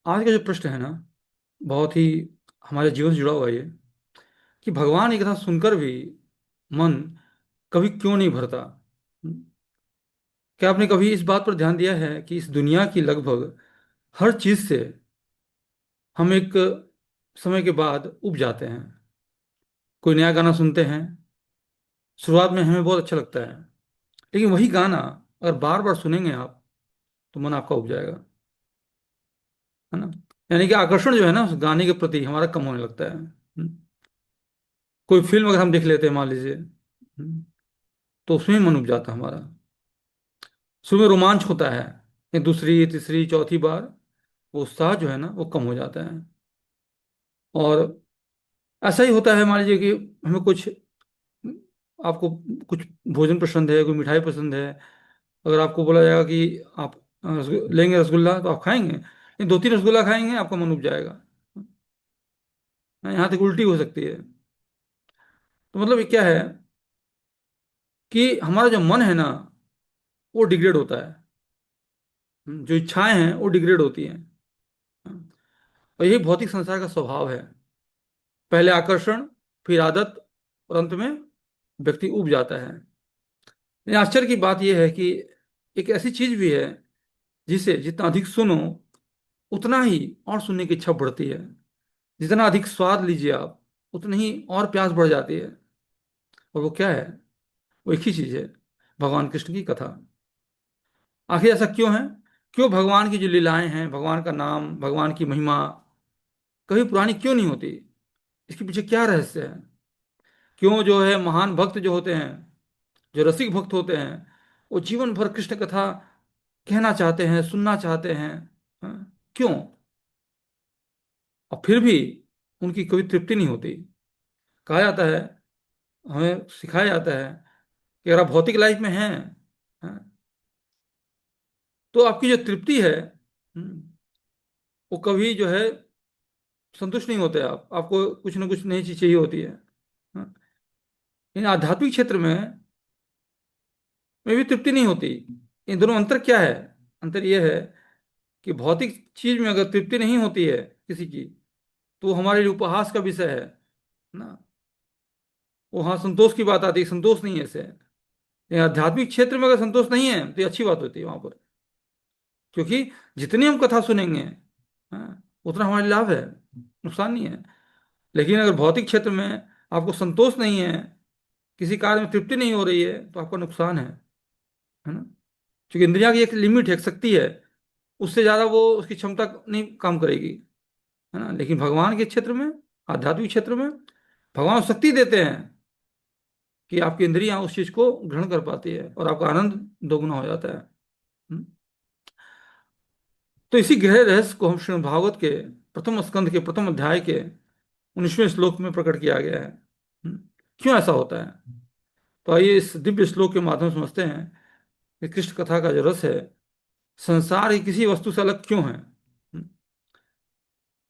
आज का जो प्रश्न है ना, बहुत ही हमारे जीवन से जुड़ा हुआ है ये, कि भगवान की कथा सुनकर भी मन कभी क्यों नहीं भरता। क्या आपने कभी इस बात पर ध्यान दिया है कि इस दुनिया की लगभग हर चीज से हम एक समय के बाद उब जाते हैं। कोई नया गाना सुनते हैं, शुरुआत में हमें बहुत अच्छा लगता है, लेकिन वही गाना अगर बार बार सुनेंगे आप तो मन आपका उब जाएगा, है ना। यानी कि आकर्षण जो है ना उस गाने के प्रति हमारा कम होने लगता है। कोई फिल्म अगर हम देख लेते हैं, मान लीजिए, तो उसमें मन उब जाता है हमारा। शुरू में रोमांच होता है, लेकिन दूसरी तीसरी चौथी बार वो उत्साह जो है ना वो कम हो जाता है। और ऐसा ही होता है, मान लीजिए कि हमें कुछ, आपको कुछ भोजन पसंद है, कोई मिठाई पसंद है। अगर आपको बोला जाएगा कि आप लेंगे रसगुल्ला, तो आप खाएंगे, लेकिन दो तीन रसगुल्ला खाएंगे आपका मन उब जाएगा। यहाँ तक उल्टी हो सकती है। तो मतलब ये क्या है कि हमारा जो मन है ना वो डिग्रेड होता है। जो इच्छाएं हैं वो डिग्रेड होती हैं। और यही भौतिक संसार का स्वभाव है। पहले आकर्षण, फिर आदत, और अंत में व्यक्ति उब जाता है। लेकिन आश्चर्य की बात यह है कि एक ऐसी चीज भी है जिसे जितना अधिक सुनो उतना ही और सुनने की इच्छा बढ़ती है। जितना अधिक स्वाद लीजिए आप, उतनी ही और प्यास बढ़ जाती है। और वो क्या है? वो एक ही चीज है, भगवान कृष्ण की कथा। आखिर ऐसा क्यों है? क्यों भगवान की जो लीलाएं हैं, भगवान का नाम, भगवान की महिमा कभी पुरानी क्यों नहीं होती? इसके पीछे क्या रहस्य है? क्यों जो है महान भक्त जो होते हैं, जो रसिक भक्त होते हैं, वो जीवन भर कृष्ण कथा कहना चाहते हैं, सुनना चाहते हैं? क्यों? और फिर भी उनकी कभी तृप्ति नहीं होती। कहा जाता है, हमें सिखाया जाता है कि अगर आप भौतिक लाइफ में हैं, तो आपकी जो तृप्ति है, वो कभी जो है संतुष्ट नहीं होते। आपको कुछ ना कुछ नई चीज चाहिए होती है। लेकिन आध्यात्मिक क्षेत्र में भी तृप्ति नहीं होती। इन दोनों अंतर क्या है? अंतर यह है कि भौतिक चीज में अगर तृप्ति नहीं होती है किसी की, तो वो हमारे लिए उपहास का विषय है ना। वो हाँ, संतोष की बात आती है, संतोष नहीं है इसे। लेकिन आध्यात्मिक क्षेत्र में अगर संतोष नहीं है तो ये अच्छी बात होती है वहां पर। क्योंकि जितनी हम कथा सुनेंगे, उतना हमारे लाभ है, नुकसान नहीं है। लेकिन अगर भौतिक क्षेत्र में आपको संतोष नहीं है, किसी कार्य में तृप्ति नहीं हो रही है, तो आपका नुकसान है ना। क्योंकि इंद्रिया की एक लिमिट है, एक शक्ति है, उससे ज्यादा वो उसकी क्षमता नहीं काम करेगी, है ना। लेकिन भगवान के क्षेत्र में, आध्यात्मिक क्षेत्र में, भगवान शक्ति देते हैं कि आपकी इंद्रियां उस चीज को ग्रहण कर पाती है और आपका आनंद दोगुना हो जाता है। हम्म। तो इसी गहरे रहस्य को हम श्रीमद् भागवत के प्रथम स्कंद के प्रथम अध्याय के 19वें श्लोक में प्रकट किया गया है। हम्म। क्यों ऐसा होता है? तो आइए इस दिव्य श्लोक के माध्यम से समझते हैं कि कृष्ण कथा का जो रस है, संसार की किसी वस्तु से अलग क्यों है।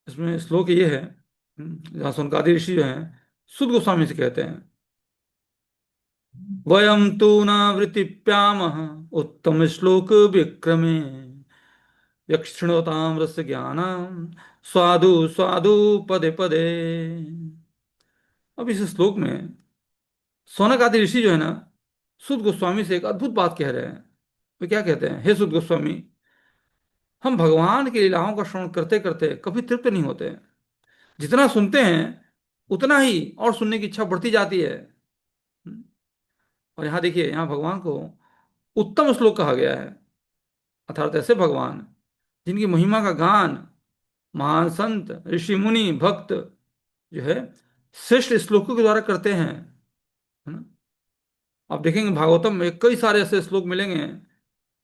इसमें श्लोक ये है, जहाँ सोनकादि ऋषि जो हैं, सुद गोस्वामी से कहते हैं, वयम तु न वृत्तिप्यामः उत्तम श्लोक विक्रमे यक्षृणोताम रस ज्ञानम स्वादु स्वादु पदे पदे। अब इस श्लोक में सौनक आदि ऋषि जो है ना, सुद गोस्वामी से एक अद्भुत बात कह रहे हैं। वे क्या कहते हैं? हे सुद गोस्वामी, हम भगवान की लीलाओं का श्रवण करते करते कभी तृप्त नहीं होते। जितना सुनते हैं उतना ही और सुनने की इच्छा बढ़ती जाती है। और यहाँ देखिए, यहाँ भगवान को उत्तम श्लोक कहा गया है। अर्थात ऐसे भगवान जिनकी महिमा का गान महान संत, ऋषि, मुनि, भक्त जो है श्रेष्ठ श्लोकों के द्वारा करते हैं, है ना। आप देखेंगे भागवतम में कई सारे ऐसे श्लोक मिलेंगे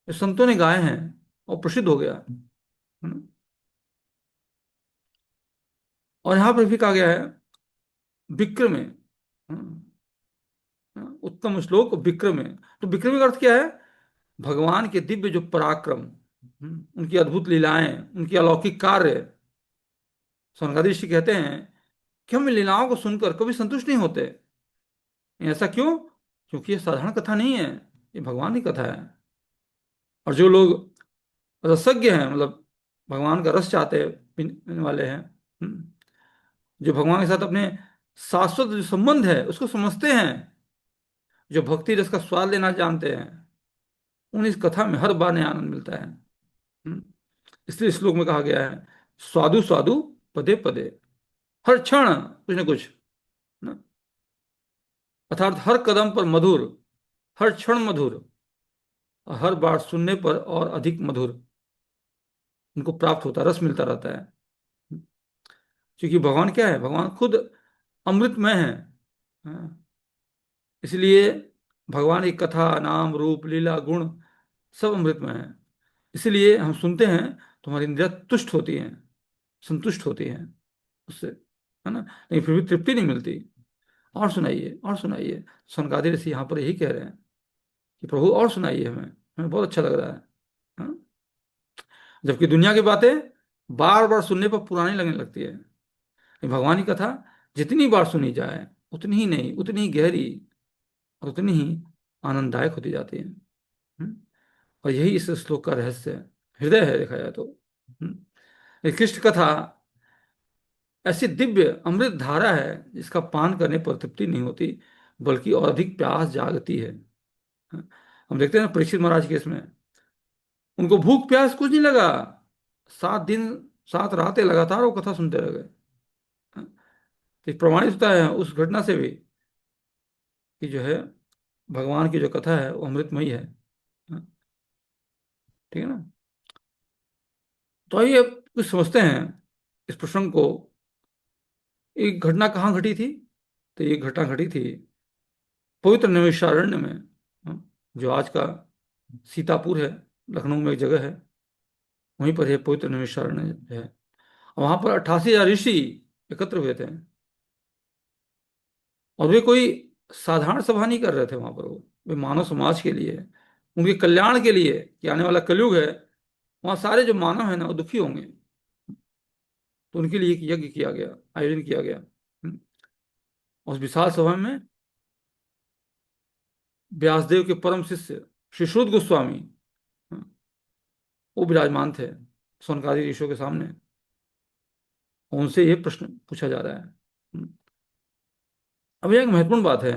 जो संतों ने गाए हैं और प्रसिद्ध हो गया, है ना। और यहाँ पर भी कहा गया है विक्रम में, उत्तम श्लोक विक्रम में। तो विक्रम का अर्थ क्या है? भगवान के दिव्य जो पराक्रम, उनकी अद्भुत लीलाएं, उनके अलौकिक कार्य। सौनकादि ऋषि कहते हैं कि हम इन लीलाओं को सुनकर कभी संतुष्ट नहीं होते। ऐसा क्यों? क्योंकि ये साधारण कथा नहीं है, ये भगवान की कथा है। और जो लोग रसज्ञ हैं, मतलब भगवान का रस चाहते पीने वाले हैं। जो भगवान के साथ अपने शाश्वत जो संबंध है उसको समझते हैं, जो भक्ति रस का स्वाद लेना जानते हैं, उन्हें इस कथा में हर बार नया आनंद मिलता है। हम्म, इसलिए इस श्लोक में कहा गया है, स्वादु स्वादु पदे पदे, हर क्षण कुछ न कुछ ना, अर्थात हर कदम पर मधुर, हर क्षण मधुर, और हर बार सुनने पर और अधिक मधुर उनको प्राप्त होता, रस मिलता रहता है। क्योंकि भगवान क्या है, भगवान खुद अमृतमय है। हाँ, इसलिए भगवान की कथा, नाम, रूप, लीला, गुण सब अमृतमय है। इसलिए हम सुनते हैं तो हमारी इंद्रियां तुष्ट होती हैं, संतुष्ट होती हैं उससे, है ना। लेकिन फिर भी तृप्ति नहीं मिलती। और सुनाइए, और सुनाइए। सनकादि ऋषि यहाँ पर यही कह रहे हैं कि प्रभु और सुनाइए, हमें हमें बहुत अच्छा लग रहा है। हाँ? जबकि दुनिया की बातें बार बार सुनने पर पुरानी लगने लगती है, लेकिन भगवान की कथा जितनी बार सुनी जाए उतनी ही नहीं, उतनी ही गहरी और उतनी ही आनंददायक होती जाती है। हम्म? और यही इस श्लोक का रहस्य है, हृदय है देखा जाए तो। ये कृष्ण कथा ऐसी दिव्य अमृत धारा है जिसका पान करने पर तृप्ति नहीं होती, बल्कि और अधिक प्यास जागती है। हाँ? हम देखते हैं ना परीक्षित महाराज के इसमें, उनको भूख प्यास कुछ नहीं लगा, 7 दिन 7 रातें लगातार वो कथा सुनते रह गए। हाँ? तो ये प्रमाणित होता है उस घटना से भी कि जो है भगवान की जो कथा है वो अमृतमयी है। हाँ? ठीक है ना। तो आइए अब कुछ समझते हैं इस प्रसंग को। एक घटना कहाँ घटी थी? तो ये घटना घटी थी पवित्र नैमिषारण्य में। हाँ, जो आज का सीतापुर है, लखनऊ में एक जगह है, वहीं पर है पवित्र नैमिषारण्य है। और वहां पर 88,000 ऋषि एकत्र हुए थे। और वे कोई साधारण सभा नहीं कर रहे थे वहां पर, वो वे मानव समाज के लिए, उनके कल्याण के लिए, कि आने वाला कलयुग है, वहां सारे जो मानव है ना वो दुखी होंगे, तो उनके लिए एक यज्ञ किया गया, आयोजन किया गया। उस विशाल सभा में व्यासदेव के परम शिष्य श्री शुद्ध गोस्वामी, वो विराजमान थे सौनकादि ऋषियों के सामने। उनसे ये प्रश्न पूछा जा रहा है। अब यह एक महत्वपूर्ण बात है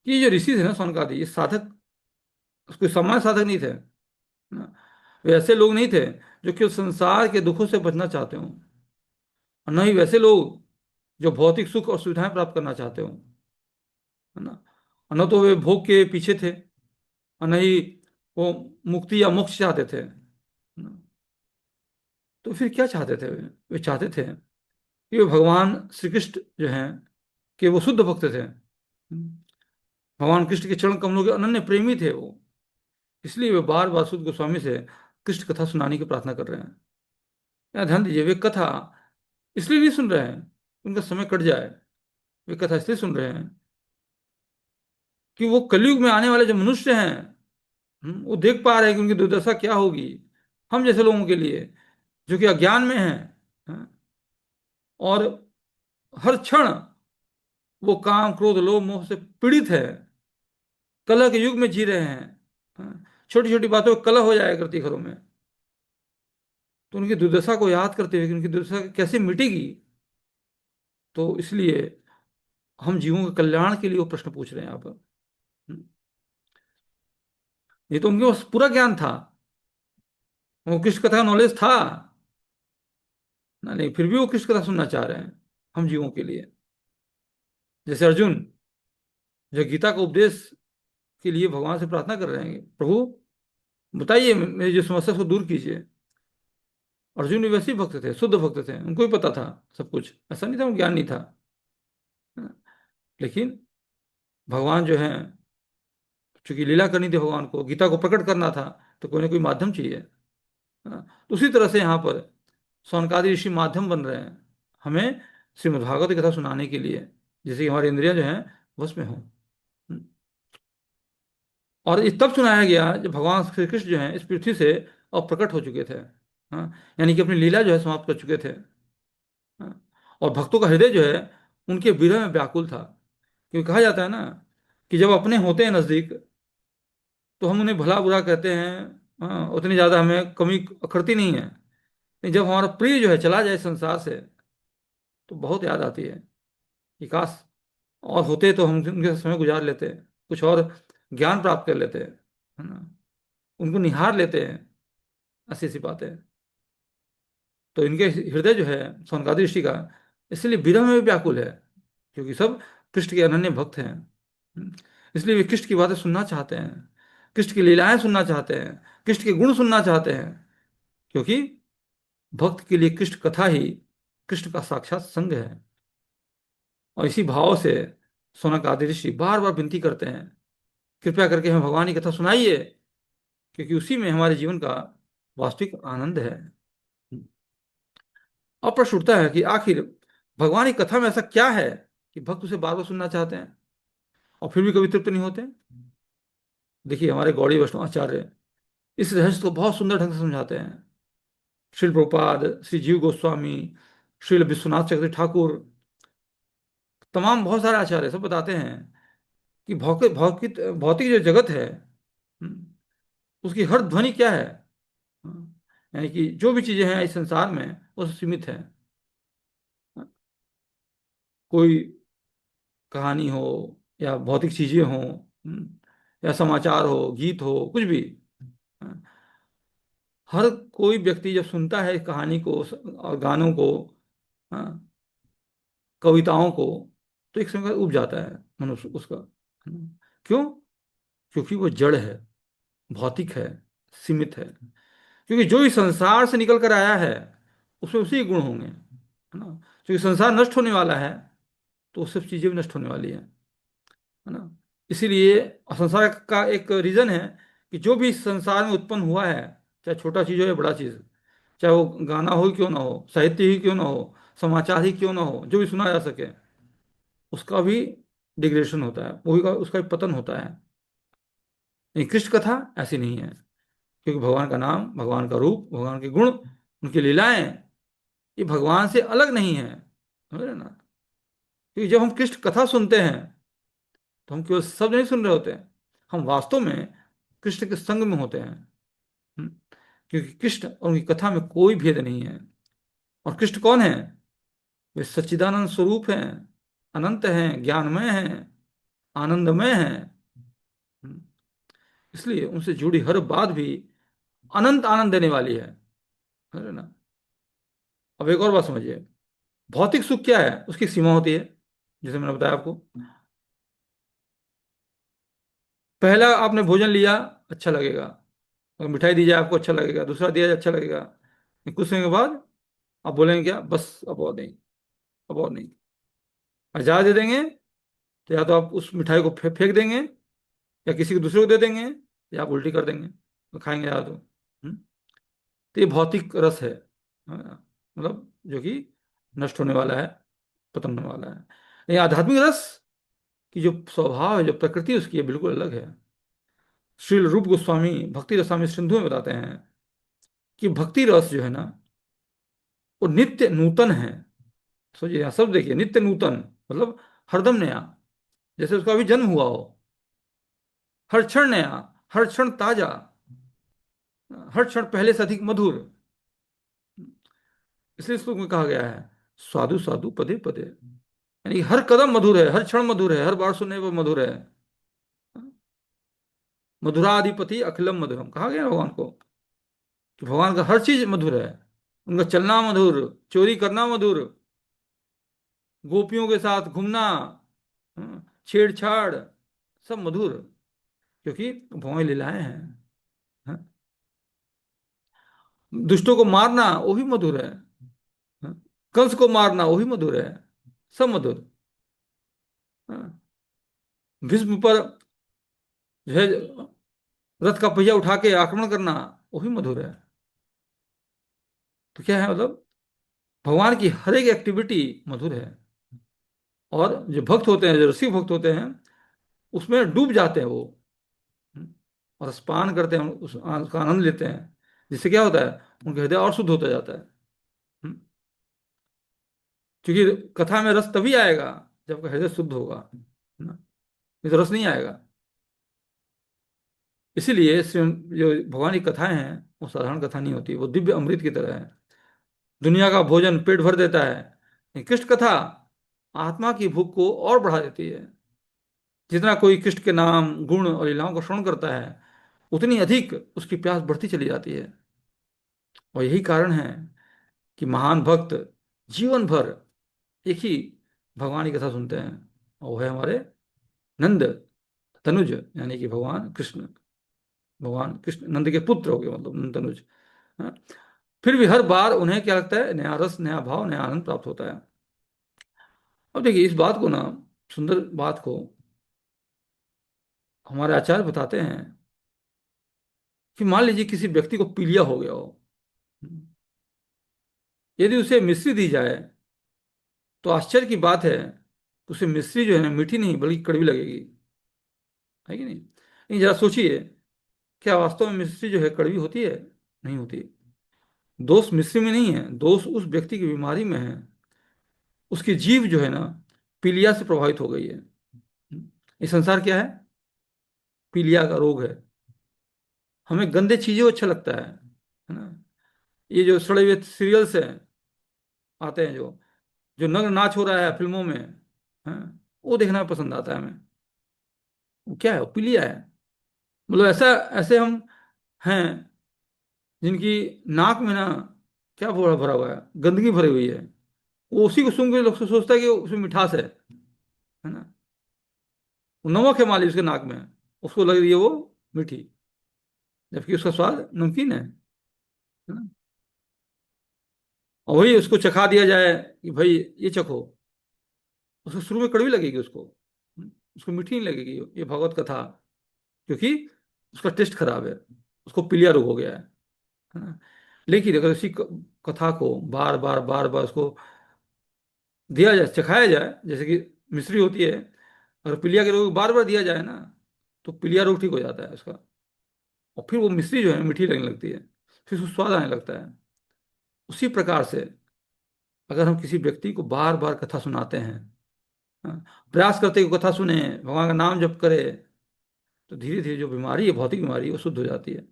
कि ये जो ऋषि थे ना सौनकादि, ये साधक, कोई सामान्य साधक नहीं थे ना। वे ऐसे लोग नहीं थे जो केवल संसार के दुखों से बचना चाहते हों, और न ही वैसे लोग जो भौतिक सुख और सुविधाएं प्राप्त करना चाहते हों, है ना। और न तो वे भोग के पीछे थे, और न ही वो मुक्ति या मोक्ष चाहते थे, है ना? तो फिर क्या चाहते थे वे चाहते थे कि वे भगवान श्री कृष्ण जो हैं कि वो शुद्ध भक्त थे। भगवान कृष्ण के चरण कमलों के अनन्य प्रेमी थे वो। इसलिए वे बार बार सुद गोस्वामी से कृष्ण कथा सुनाने की प्रार्थना कर रहे हैं। यहाँ ध्यान दीजिए, वे कथा इसलिए नहीं सुन रहे हैं उनका समय कट जाए, वे कथा इसलिए सुन रहे हैं कि वो कलयुग में आने वाले जो मनुष्य हैं, वो देख पा रहे हैं कि उनकी दुर्दशा क्या होगी, हम जैसे लोगों के लिए जो कि अज्ञान में हैं, हैं, और हर क्षण वो काम, क्रोध, लोभ, मोह से पीड़ित है, कलह के युग में जी रहे हैं। छोटी छोटी बातों में कलह हो जाया करती घरों में। तो उनकी दुर्दशा को याद करते हुए कि उनकी दुर्दशा कैसे मिटेगी, तो इसलिए हम जीवों के कल्याण के लिए वो प्रश्न पूछ रहे हैं यहाँ पर। ये तो उनके पास पूरा ज्ञान था, वो कृष्ण कथा का नॉलेज था ना, नहीं फिर भी वो कृष्ण कथा सुनना चाह रहे हैं हम जीवों के लिए। जैसे अर्जुन जो गीता का उपदेश के लिए भगवान से प्रार्थना कर रहे हैं, प्रभु बताइए मेरी जो समस्या को दूर कीजिए। अर्जुन भी वैसे ही भक्त थे, शुद्ध भक्त थे, उनको भी पता था सब कुछ, ऐसा नहीं था उनको ज्ञान नहीं था। लेकिन भगवान जो है, चूंकि लीला करनी थी भगवान को, गीता को प्रकट करना था, तो कोई ना कोई माध्यम चाहिए, है ना। तो उसी तरह से यहाँ पर सौनकादि ऋषि माध्यम बन रहे हैं हमें श्रीमद् भागवत की कथा सुनाने के लिए, जिससे कि हमारी इंद्रियां जो हैं वश में हों। और ये तब सुनाया गया जब भगवान श्री कृष्ण जो हैं इस पृथ्वी से अब प्रकट हो चुके थे। हाँ, यानी कि अपनी लीला जो है समाप्त कर चुके थे। हाँ, और भक्तों का हृदय जो है उनके विरह में व्याकुल था। क्योंकि कहा जाता है ना कि जब अपने होते हैं नजदीक तो हम उन्हें भला बुरा कहते हैं, हाँ, उतनी ज्यादा हमें कमी अखरती नहीं है। लेकिन जब हमारा प्रिय जो है चला जाए संसार से, तो बहुत याद आती है कि काश और होते तो हम उनके समय गुजार लेते, कुछ और ज्ञान प्राप्त कर लेते, है ना, उनको निहार लेते हैं, ऐसी ऐसी बातें। तो इनके हृदय जो है सोनकादि ऋषि का, इसलिए विरह में भी व्याकुल है, क्योंकि सब कृष्ण के अनन्य भक्त हैं। इसलिए वे कृष्ण की बातें सुनना चाहते हैं, कृष्ण की लीलाएं सुनना चाहते हैं, कृष्ण के गुण सुनना चाहते हैं, क्योंकि भक्त के लिए कृष्ण कथा ही कृष्ण का साक्षात संग है। और इसी भाव से सौनक आदि ऋषि बार बार विनती करते हैं, कृपया करके हमें भगवान की कथा सुनाइए, क्योंकि उसी में हमारे जीवन का वास्तविक आनंद है। अब प्रश्न उठता है कि आखिर भगवान की कथा में ऐसा क्या है कि भक्त उसे बार बार सुनना चाहते हैं और फिर भी कभी तृप्त नहीं होते। देखिए, हमारे गौड़ी वैष्णव आचार्य इस रहस्य को बहुत सुंदर ढंग से समझाते हैं। श्रील प्रभुपाद, श्री जीव गोस्वामी, श्रील विश्वनाथ चक्रवर्ती ठाकुर, तमाम बहुत सारे आचार्य सब बताते हैं कि भौतिक भौतिक भौतिक जो जगत है, उसकी हर ध्वनि क्या है। यानी कि जो भी चीजें हैं इस संसार में वो सब सीमित है। कोई कहानी हो, या भौतिक चीजें हो, या समाचार हो, गीत हो, कुछ भी, हर कोई व्यक्ति जब सुनता है इस कहानी को और गानों को, हाँ, कविताओं को, तो एक समय उब जाता है मनुष्य उसका। क्यों? क्योंकि वो जड़ है, भौतिक है, सीमित है। क्योंकि जो इस संसार से निकल कर आया है उसमें उसी के गुण होंगे, है ना। क्योंकि संसार नष्ट होने वाला है, तो वो सब चीजें भी नष्ट होने वाली है ना। इसीलिए संसार का एक रीजन है कि जो भी इस संसार में उत्पन्न हुआ है, चाहे छोटा चीज हो या बड़ा चीज, चाहे वो गाना हो क्यों ना हो, साहित्य ही क्यों ना हो, समाचार ही क्यों ना हो, जो भी सुना जा सके, उसका भी डिग्रेडेशन होता है, वो भी उसका भी पतन होता है। लेकिन कृष्ण कथा ऐसी नहीं है, क्योंकि भगवान का नाम, भगवान का रूप, भगवान के गुण, उनकी लीलाएं, ये भगवान से अलग नहीं है, समझ रहे ना। क्योंकि जब हम कृष्ण कथा सुनते हैं, तो हम केवल शब्द नहीं सुन रहे होते हैं, हम वास्तव में कृष्ण के संग में होते हैं। हम्म, क्योंकि कृष्ण और उनकी कथा में कोई भेद नहीं है। और कृष्ण कौन है? वे सच्चिदानंद स्वरूप हैं, अनंत हैं, ज्ञानमय हैं, आनंदमय हैं। हम्म, इसलिए उनसे जुड़ी हर बात भी अनंत आनंद देने वाली है ना। अब एक और बात समझिए, भौतिक सुख क्या है? उसकी सीमा होती है, जैसे मैंने बताया आपको। पहला आपने भोजन लिया, अच्छा लगेगा, अगर मिठाई दी जाए आपको अच्छा लगेगा, दूसरा दिया जाए अच्छा लगेगा, लेकिन कुछ समय के बाद आप बोलेंगे क्या, बस अब और नहीं, अब और नहीं। हजार दे देंगे, तो या तो आप उस मिठाई को फेंक देंगे, या किसी को दूसरे को दे देंगे, या आप उल्टी कर देंगे तो खाएंगे या तो। तो ये भौतिक रस है, मतलब जो कि नष्ट होने वाला है, पतन होने वाला है। ये आध्यात्मिक रस की जो स्वभाव है, जो प्रकृति उसकी है, बिल्कुल अलग है। श्री रूप गोस्वामी भक्ति रसामृत सिंधु में बताते हैं कि भक्ति रस जो है ना, वो नित्य नूतन है। सोचिए, यहाँ सब देखिए, नित्य नूतन मतलब हरदम नया, जैसे उसका अभी जन्म हुआ हो, हर क्षण नया, हर क्षण ताजा, हर क्षण पहले से अधिक मधुर। इसलिए श्लोक में कहा गया है, साधु साधु पदे पदे, यानी हर कदम मधुर है, हर क्षण मधुर है, हर बार सुनने पर मधुर है। मधुराधिपति अखिलम मधुरम कहा गया भगवान को, कि भगवान का हर चीज मधुर है। उनका चलना मधुर, चोरी करना मधुर, गोपियों के साथ घूमना, छेड़छाड़, सब मधुर, क्योंकि भगवान की लीलाएं हैं। हाँ? दुष्टों को मारना वो भी मधुर है, हाँ? कंस को मारना वो भी मधुर है, सब मधुर। हाँ? भीष्म पर जो है रथ का पहिया उठा के आक्रमण करना, वो भी मधुर है। तो क्या है मतलब, भगवान की हर एक एक्टिविटी मधुर है। और जो भक्त होते हैं, जो रसिक भक्त होते हैं, उसमें डूब जाते हैं वो, और स्पान करते हैं, उसका आनंद लेते हैं, जिससे क्या होता है, उनका हृदय और शुद्ध होता जाता है। हम्म, क्योंकि कथा में रस तभी आएगा जब आपका हृदय शुद्ध होगा, है ना, नहीं तो रस नहीं आएगा। इसीलिए जो भगवान की कथाएं हैं वो साधारण कथा नहीं होती, वो दिव्य अमृत की तरह है। दुनिया का भोजन पेट भर देता है, लेकिन कृष्ण कथा आत्मा की भूख को और बढ़ा देती है। जितना कोई कृष्ण के नाम, गुण और लीलाओं को श्रवण करता है, उतनी अधिक उसकी प्यास बढ़ती चली जाती है। और यही कारण है कि महान भक्त जीवन भर एक ही भगवान की कथा सुनते हैं, और वो है हमारे नंद तनुज, यानी कि भगवान कृष्ण। भगवान कृष्ण नंद के पुत्र हो गए, मतलब नंद तनुज। हाँ? फिर भी हर बार उन्हें क्या लगता है, नया रस, नया भाव, नया आनंद प्राप्त होता है। अब देखिए इस बात को ना, सुंदर बात को हमारे आचार्य बताते हैं कि मान लीजिए किसी व्यक्ति को पीलिया हो गया हो, यदि उसे मिश्री दी जाए तो आश्चर्य की बात है कि उसे मिश्री जो है ना मीठी नहीं बल्कि कड़वी लगेगी, है कि नहीं? लेकिन जरा सोचिए, क्या वास्तव में मिश्री जो है कड़वी होती है? नहीं होती। दोष मिश्री में नहीं है, दोष उस व्यक्ति की बीमारी में है। उसकी जीभ जो है ना पीलिया से प्रभावित हो गई है। ये संसार क्या है? पीलिया का रोग है। हमें गंदे चीजों अच्छा लगता है ना? ये जो सड़े हुए सीरियल्स हैं, आते हैं, जो जो नग्न नाच हो रहा है फिल्मों में, हाँ, वो देखना पसंद आता है हमें। वो क्या है? वो पीलिया है। मतलब ऐसा, ऐसे हम हैं जिनकी नाक में ना क्या भरा भरा हुआ है, गंदगी भरी हुई है। वो उसी को सूंघ के लोग सोचता है कि उसमें मिठास है ना? वो नमक है मान लीजिए उसके नाक में, उसको लग रही है वो मीठी, जबकि उसका स्वाद नमकीन है ना? और वही उसको चखा दिया जाए कि भाई ये चखो, उसको शुरू में कड़वी लगेगी उसको, उसको मीठी नहीं लगेगी ये भगवत कथा, क्योंकि उसका टेस्ट खराब है, उसको पीलिया रोग हो गया है ना? लेकिन अगर उसी कथा को बार बार बार बार उसको दिया जाए, चखाया जाए, जैसे कि मिश्री होती है, अगर पीलिया के रोग बार बार दिया जाए ना, तो पीलिया रोग ठीक हो जाता है उसका। और फिर वो मिश्री जो है मीठी लगने लगती है, फिर उसको स्वाद आने लगता है। उसी प्रकार से अगर हम किसी व्यक्ति को बार बार कथा सुनाते हैं, हाँ, प्रयास करते कि कथा सुने, भगवान का नाम जप करे, तो धीरे धीरे जो बीमारी है, भौतिक बीमारी, वो शुद्ध हो जाती है।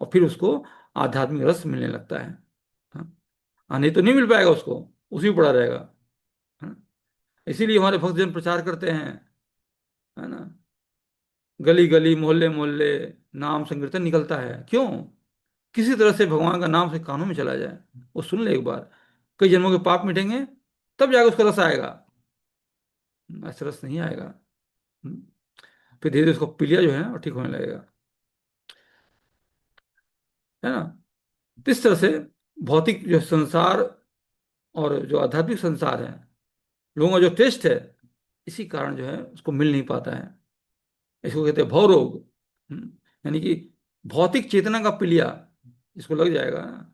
और फिर उसको आध्यात्मिक रस मिलने लगता है। हाँ, नहीं तो नहीं मिल पाएगा उसको, उसी में पड़ा रहेगा। हाँ, इसीलिए हमारे भक्तजन प्रचार करते हैं, है ना? गली गली, मोहल्ले मोहल्ले नाम संकीर्तन निकलता है। क्यों? किसी तरह से भगवान का नाम से कानों में चला जाए, वो सुन ले एक बार, कई जन्मों के पाप मिटेंगे, तब जाकर उसका रस आएगा। ऐसा रस नहीं आएगा। हम्म, फिर धीरे धीरे उसको पीलिया जो है वो ठीक होने लगेगा, है ना? तो इस तरह से भौतिक जो संसार और जो आध्यात्मिक संसार है, लोगों का जो टेस्ट है, इसी कारण जो है उसको मिल नहीं पाता है। इसको कहते हैं भव रोग। यानी कि भौतिक चेतना का पीलिया जिसको लग जाएगा,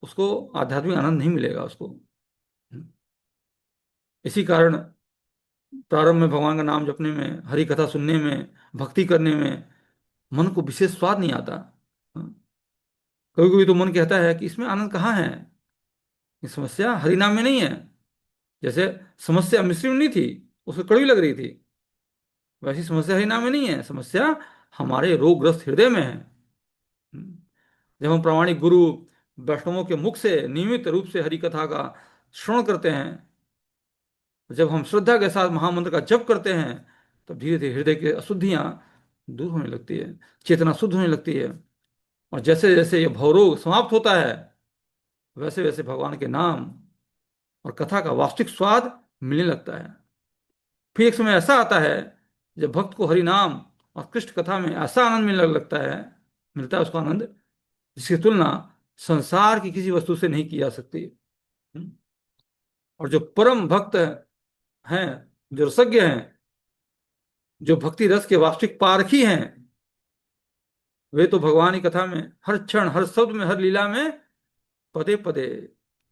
उसको आध्यात्मिक आनंद नहीं मिलेगा उसको। हम्म, इसी कारण प्रारंभ में भगवान का नाम जपने में, हरि कथा सुनने में, भक्ति करने में मन को विशेष स्वाद नहीं आता। कभी कभी तो मन कहता है कि इसमें आनंद कहाँ है? ये समस्या हरि नाम में नहीं है। जैसे समस्या मिश्री में नहीं थी, उसको कड़वी लग रही थी, वैसी समस्या हरि नाम में नहीं है। समस्या हमारे रोगग्रस्त हृदय में है। हम्म, जब हम प्रामाणिक गुरु वैष्णवों के मुख से नियमित रूप से हरि कथा का श्रवण करते हैं, जब हम श्रद्धा के साथ महामंत्र का जप करते हैं, तब धीरे धीरे हृदय की अशुद्धियां दूर होने लगती है, चेतना शुद्ध होने लगती है। और जैसे जैसे ये भवरोग समाप्त होता है, वैसे वैसे भगवान के नाम और कथा का वास्तविक स्वाद मिलने लगता है। फिर एक समय ऐसा आता है जब भक्त को हरि नाम और कृष्ण कथा में ऐसा आनंद मिलने लगता है, मिलता है उसको आनंद, जिसकी तुलना संसार की किसी वस्तु से नहीं की जा सकती। और जो परम भक्त हैं, जो रसज्ञ हैं, जो भक्ति रस के वास्तविक पारखी हैं, वे तो भगवान की कथा में हर क्षण, हर शब्द में, हर लीला में पदे पदे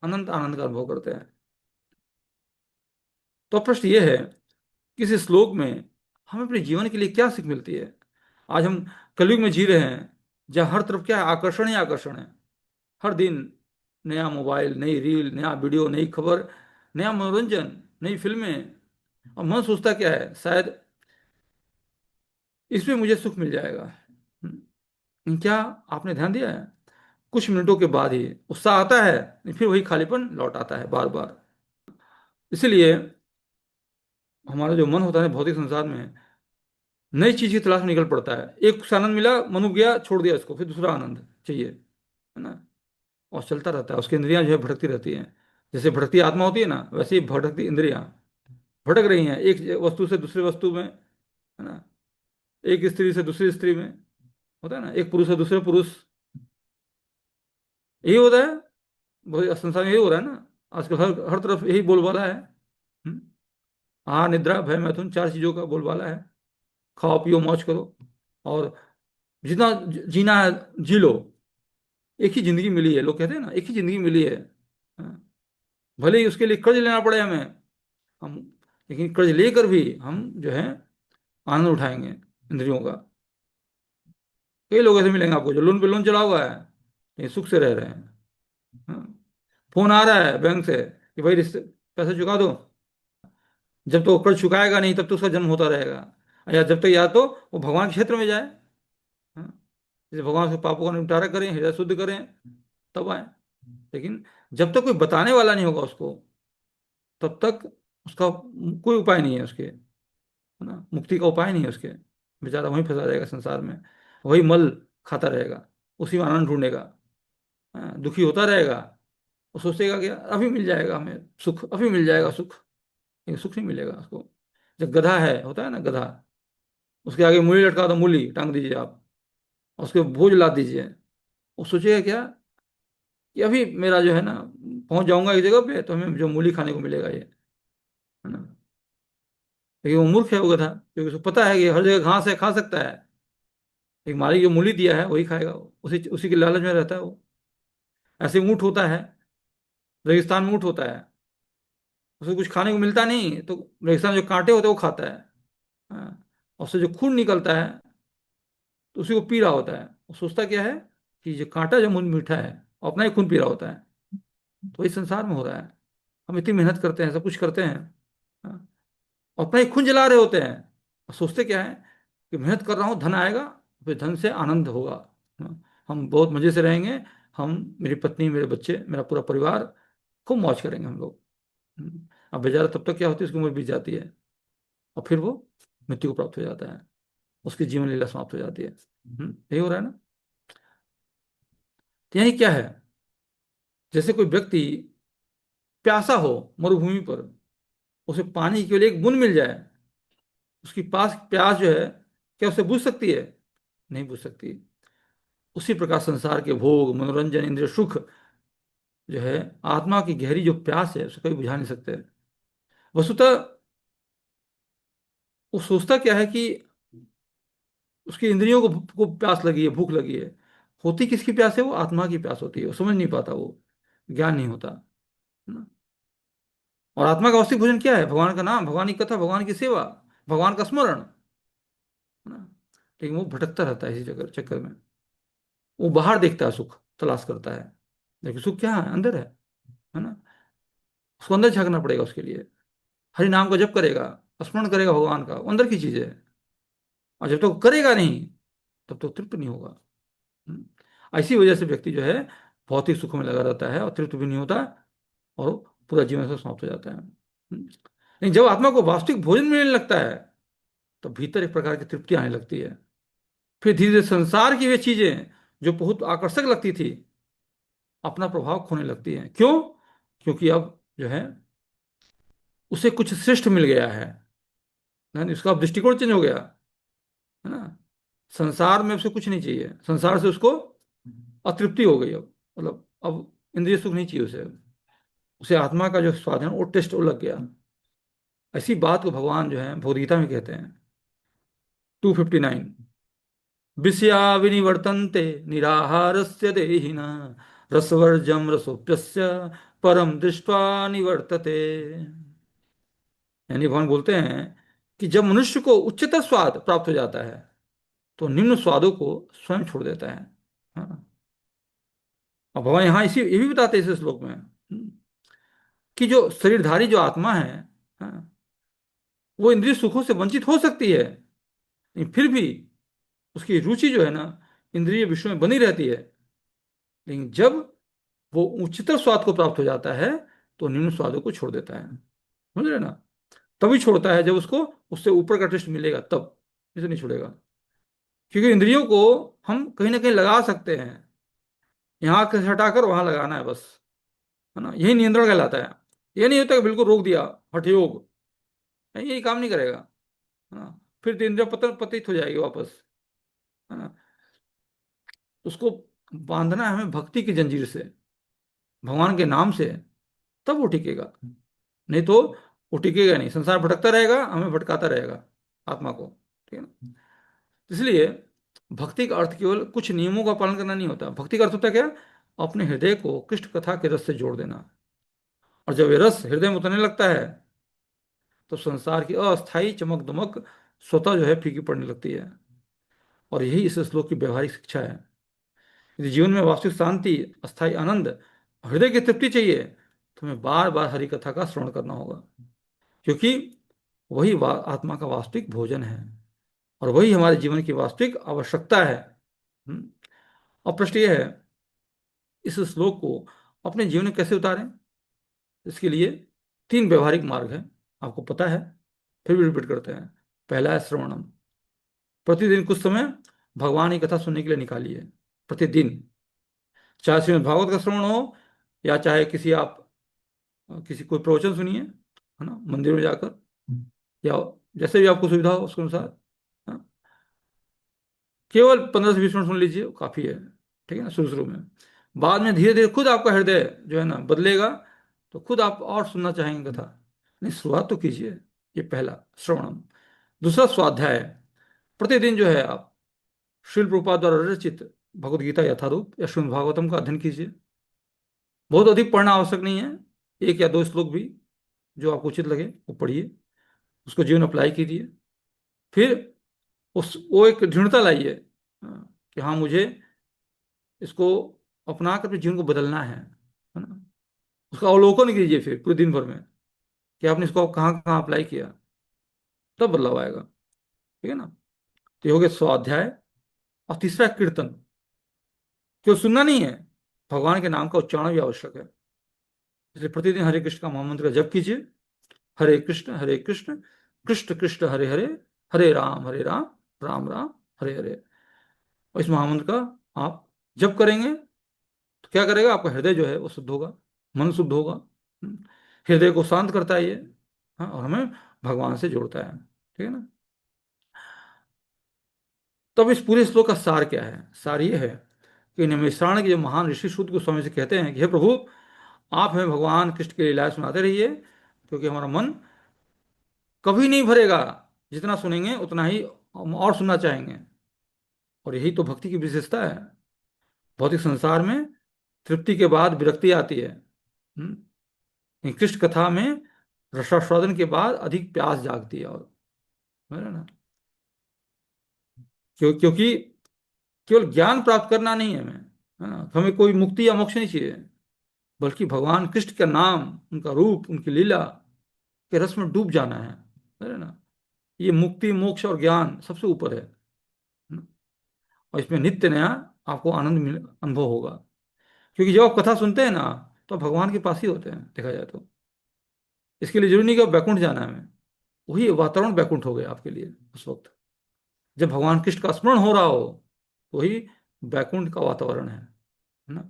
अनंत आनंद का अनुभव करते हैं। तो प्रश्न ये है कि इस श्लोक में हमें अपने जीवन के लिए क्या सीख मिलती है? आज हम कलयुग में जी रहे हैं, जहाँ हर तरफ क्या है, आकर्षण ही आकर्षण है। हर दिन नया मोबाइल, नई रील, नया वीडियो, नई खबर, नया मनोरंजन, नई फिल्में। और मन सोचता क्या है, शायद इसमें मुझे सुख मिल जाएगा। क्या आपने ध्यान दिया है? कुछ मिनटों के बाद ही उत्साह आता है, फिर वही खालीपन लौट आता है बार बार। इसलिए हमारा जो मन होता है भौतिक संसार में, नई चीज की तलाश में निकल पड़ता है। एक से आनंद मिला, मनु गया, छोड़ दिया इसको, फिर दूसरा आनंद चाहिए, है ना। और चलता रहता है, उसकी इंद्रियां जो है भटकती रहती हैं। जैसे भटकती आत्मा होती है ना, वैसे ही भटकती इंद्रियां भटक रही हैं, एक वस्तु से दूसरी वस्तु में, है ना। एक स्त्री से दूसरी स्त्री में, होता है ना, एक पुरुष से दूसरे पुरुष। यही होता है, संसार में यही हो रहा है ना। आजकल हर तरफ यही बोलबाला है। हम्म? आहार निद्रा भय मैथुन, चार चीजों का बोलबाला है। खाओ पियो मौज करो, और जितना जीना है जी लो। एक ही जिंदगी मिली है, लोग कहते हैं ना, एक ही जिंदगी मिली है। हाँ, भले ही उसके लिए कर्ज लेना पड़े हमें, हम, लेकिन कर्ज लेकर भी हम जो है आनंद उठाएंगे इंद्रियों का। कई लोग ऐसे मिलेंगे आपको जो लोन पे लोन चला हुआ है, लेकिन सुख से रह रहे हैं। हाँ, फोन आ रहा है बैंक से कि भाई रिश्ते पैसे चुका दो। जब तो वो कर्ज चुकाएगा नहीं, तब तो उसका जन्म होता रहेगा। या जब तक, या तो वो भगवान के क्षेत्र में जाए, हाँ, जैसे भगवान से पापों का निपटारा करें, हृदय शुद्ध करें, तब आए। लेकिन जब तक कोई बताने वाला नहीं होगा उसको, तब तक उसका कोई उपाय नहीं है उसके, है ना, मुक्ति का उपाय नहीं है उसके। बेचारा वहीं फंसा रहेगा संसार में, वही मल खाता रहेगा, उसी में आनंद ढूंढेगा, हाँ, दुखी होता रहेगा। वो सोचेगा कि अभी मिल जाएगा हमें सुख, अभी मिल जाएगा सुख, लेकिन सुख नहीं मिलेगा उसको। जब गधा है, होता है ना गधा, उसके आगे मूली लटका दो, मूली टांग दीजिए आप, और उसके बोझ ला दीजिए, वो सोचेगा क्या कि अभी मेरा जो है ना, पहुंच जाऊंगा एक जगह पे तो हमें जो मूली खाने को मिलेगा ये, है ना। लेकिन वो मूर्ख है वो गधा, क्योंकि उसको पता है कि हर जगह घास है, खा सकता है। एक मालिक जो मूली दिया है वही खाएगा वो, उसी उसी के लालच में रहता है वो। ऐसे ऊंट होता है, रेगिस्तान में ऊंट होता है, उसे कुछ खाने को मिलता नहीं, तो रेगिस्तान में जो कांटे होते हैं वो खाता है। हाँ, और उससे जो खून निकलता है, तो उसी को पी रहा होता है। वो सोचता क्या है कि जो कांटा जो मुंह में मीठा है, वो अपना ही खून पी रहा होता है। तो वही संसार में हो रहा है। हम इतनी मेहनत करते हैं, सब कुछ करते हैं, हाँ, और अपना ही खून जला रहे होते हैं। और सोचते क्या है कि मेहनत कर रहा हूँ, धन आएगा, फिर धन से आनंद होगा, हाँ, हम बहुत मजे से रहेंगे, हम, मेरी पत्नी, मेरे बच्चे, मेरा पूरा परिवार, खूब मौज करेंगे हम लोग। अब बेचारा तब तक क्या होती है, उसकी उम्र बीत जाती है, और फिर वो मृत्यु को प्राप्त हो जाता है, उसकी जीवन लीला समाप्त हो जाती है। यही हो रहा है ना। तो यही क्या है, जैसे कोई व्यक्ति प्यासा हो मरुभूमि पर, उसे पानी केवल एक बूंद मिल जाए, उसकी पास प्यास जो है, क्या उसे बुझ सकती है? नहीं बुझ सकती। उसी प्रकार संसार के भोग, मनोरंजन, इंद्रिय सुख जो है, आत्मा की गहरी जो प्यास है, उसे कभी बुझा नहीं सकते। वस्तुतः वो सोचता क्या है कि उसकी इंद्रियों को प्यास लगी है, भूख लगी है। होती किसकी प्यास है? वो आत्मा की प्यास होती है, वो समझ नहीं पाता, वो ज्ञान नहीं होता, है ना। और आत्मा का वास्तविक भोजन क्या है? भगवान का नाम, भगवान की कथा, भगवान की सेवा, भगवान का स्मरण, है ना। लेकिन वो भटकता रहता है इसी चक्कर चक्कर में। वो बाहर देखता है सुख, तलाश करता है, लेकिन सुख क्या है? अंदर है ना। उसको अंदर झांकना पड़ेगा उसके लिए। हरि नाम का जप करेगा, स्मरण करेगा भगवान का, वो अंदर की चीज है। और जब तक तो करेगा नहीं, तब तो तृप्त नहीं होगा। ऐसी वजह से व्यक्ति जो है भौतिक सुखों में लगा रहता है, और तृप्त भी नहीं होता, और पूरा जीवन से समाप्त हो जाता है। लेकिन जब आत्मा को वास्तविक भोजन मिलने लगता है, तो भीतर एक प्रकार की तृप्ति आने लगती है। फिर धीरे धीरे संसार की वे चीजें जो बहुत आकर्षक लगती थी, अपना प्रभाव खोने लगती हैं। क्यों? क्योंकि अब जो है उसे कुछ श्रेष्ठ मिल गया है ना? उसका अब दृष्टिकोण चेंज हो गया, है ना। संसार में उसे कुछ नहीं चाहिए, संसार से उसको अतृप्ति हो गई अब, मतलब अब इंद्रिय सुख नहीं चाहिए उसे। उसे आत्मा का जो स्वाद है वो टेस्ट वो लग गया। ऐसी बात को भगवान जो है भगवद गीता में कहते हैं, 259, विषया विनिवर्तन्ते निराहारस्य देहिना, रसवर्जम रसोप्यस्य परम दृष्ट्वा निवर्तते। यानी भगवान बोलते हैं कि जब मनुष्य को उच्चतर स्वाद प्राप्त हो जाता है, तो निम्न स्वादों को स्वयं छोड़ देता है। हाँ। और भगवान यहाँ इसी ये भी बताते हैं इस श्लोक में, कि जो शरीरधारी जो आत्मा है, हाँ, वो इंद्रिय सुखों से वंचित हो सकती है, लेकिन फिर भी उसकी रुचि जो है ना, इंद्रिय विषयों में बनी रहती है, लेकिन जब वो उच्चतर स्वाद को प्राप्त हो जाता है तो निम्न स्वादों को छोड़ देता है। समझ रहे ना? तभी छोड़ता है जब उसको उससे ऊपर का टेस्ट मिलेगा, तब। इसे नहीं छोड़ेगा, क्योंकि इंद्रियों को हम कहीं ना कहीं लगा सकते हैं, यहाँ से हटाकर वहां लगाना है बस, है ना? यही नियंत्रण कहलाता है। ये नहीं होता कि बिल्कुल रोक दिया, हठयोग, यही काम नहीं करेगा, है ना? फिर तो इंद्रिया पतन पतित हो जाएगी वापस, है ना? उसको बांधना है हमें भक्ति की जंजीर से, भगवान के नाम से, तब वो टिकेगा। नहीं तो वो टिकेगा नहीं, संसार भटकता रहेगा, हमें भटकाता रहेगा, आत्मा को। ठीक है ना? इसलिए भक्ति का अर्थ केवल कुछ नियमों का पालन करना नहीं होता। भक्ति का अर्थ होता है क्या? अपने हृदय को कृष्ण कथा के रस से जोड़ देना। और जब ये रस हृदय में उतरने लगता है तो संसार की अस्थायी चमक दमक स्वतः जो है फीकी पड़ने लगती है। और यही इस श्लोक की व्यवहारिक शिक्षा है। यदि जीवन में वास्तविक शांति, अस्थायी आनंद, हृदय की तृप्ति चाहिए तो हमें बार बार हरि कथा का श्रवण करना होगा, क्योंकि वही आत्मा का वास्तविक भोजन है और वही हमारे जीवन की वास्तविक आवश्यकता है। हम्म। अब प्रश्न यह है, इस श्लोक को अपने जीवन में कैसे उतारें? इसके लिए तीन व्यवहारिक मार्ग हैं, आपको पता है, फिर भी रिपीट करते हैं। पहला है श्रवणम। प्रतिदिन कुछ समय भगवान की कथा सुनने के लिए निकालिए, प्रतिदिन। चाहे श्रीमद् भागवत का श्रवण हो, या चाहे किसी कोई प्रवचन सुनिए, है ना, मंदिर में जाकर, या जैसे भी आपको सुविधा हो उसके अनुसार। हाँ, केवल 15 से 20 मिनट सुन लीजिए, काफी है। ठीक है ना, शुरू शुरू में। बाद में धीरे धीरे खुद आपका हृदय जो है ना बदलेगा, तो खुद आप और सुनना चाहेंगे कथा। नहीं, शुरुआत तो कीजिए। ये पहला, श्रवणम। दूसरा, स्वाध्याय। प्रतिदिन जो है आप श्रील प्रभुपाद द्वारा रचित भगवद गीता यथारूप या श्रीमद् भागवतम का अध्ययन कीजिए। बहुत अधिक पढ़ना आवश्यक नहीं है, एक या दो श्लोक भी जो आपको उचित लगे वो पढ़िए, उसको जीवन अप्लाई कीजिए। फिर उस वो एक दृढ़ता लाइए, कि हाँ, मुझे इसको अपना कर अपने जीवन को बदलना है ना? उसका अवलोकन कीजिए फिर पूरे दिन भर में, कि आपने इसको कहाँ कहाँ अप्लाई किया, तब बदलाव आएगा। ठीक है ना? तो ये हो गया स्वाध्याय। और तीसरा है कीर्तन। क्यों सुनना नहीं है, भगवान के नाम का उच्चारण भी आवश्यक है। इसलिए प्रतिदिन हरे कृष्ण का महामंत्र का जप कीजिए। हरे कृष्ण कृष्ण कृष्ण हरे हरे, हरे राम राम राम हरे हरे। और इस महामंत्र का आप जप करेंगे तो क्या करेगा? आपका हृदय जो है वो शुद्ध होगा, मन शुद्ध होगा। हृदय को शांत करता है ये। हाँ, और हमें भगवान से जोड़ता है। ठीक है ना? तब इस पूरे श्लोक का सार क्या है? सार ये है कि नैमिषारण्य के जो महान ऋषि सूत गोस्वामी से कहते हैं कि हे प्रभु, आप हमें भगवान कृष्ण की लीलाएं सुनाते रहिए, क्योंकि हमारा मन कभी नहीं भरेगा। जितना सुनेंगे उतना ही हम और सुनना चाहेंगे। और यही तो भक्ति की विशेषता है। भौतिक संसार में तृप्ति के बाद विरक्ति आती है। लेकिन कृष्ण कथा में रसास्वादन के बाद अधिक प्यास जागती है। और समझ रहे ना? क्योंकि केवल ज्ञान प्राप्त करना नहीं है हमें, है ना, हमें कोई मुक्ति या मोक्ष नहीं चाहिए, बल्कि भगवान कृष्ण का नाम, उनका रूप, उनकी लीला के रस में डूब जाना है ना? ये मुक्ति, मोक्ष और ज्ञान सबसे ऊपर है ना? और इसमें नित्य नया आपको अनुभव होगा। क्योंकि जब आप कथा सुनते हैं ना, तो आप भगवान के पास ही होते हैं, देखा जाए तो। इसके लिए जरूरी नहीं कि आप बैकुंठ जाना है हमें, वही वातावरण बैकुंठ हो गया आपके लिए उस वक्त। जब भगवान कृष्ण का स्मरण हो रहा हो, वही बैकुंठ का वातावरण है ना?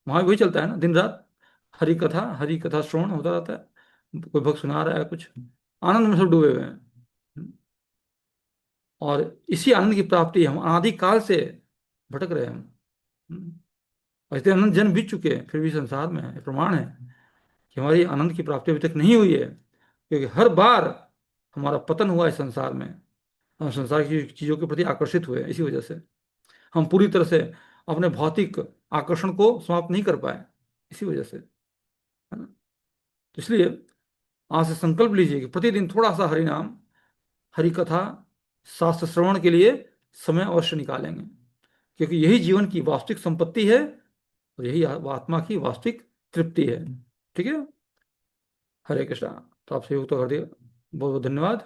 वहां भी वही चलता है ना, दिन रात हरि कथा श्रवण होता रहता है। कोई भक्त सुना रहा है कुछ, आनंद में सब डूबे हुए हैं। और इसी आनंद की प्राप्ति हम अनादिकाल से भटक रहे हैं हम। और इतने अनंत जन्म बीत चुके हैं, फिर भी संसार में है, प्रमाण है कि हमारी आनंद की प्राप्ति अभी तक नहीं हुई है। क्योंकि हर बार हमारा पतन हुआ है संसार में, हम संसार की चीजों के प्रति आकर्षित हुए, इसी वजह से हम पूरी तरह से अपने भौतिक आकर्षण को समाप्त नहीं कर पाए, इसी वजह से, है ना? तो इसलिए आज से संकल्प लीजिए कि प्रतिदिन थोड़ा सा हरि नाम, हरि कथा, शास्त्र श्रवण के लिए समय अवश्य निकालेंगे, क्योंकि यही जीवन की वास्तविक संपत्ति है और यही आत्मा की वास्तविक तृप्ति है। ठीक है? हरे कृष्णा। तो आपसे युक्त कर दिया, बहुत बहुत धन्यवाद।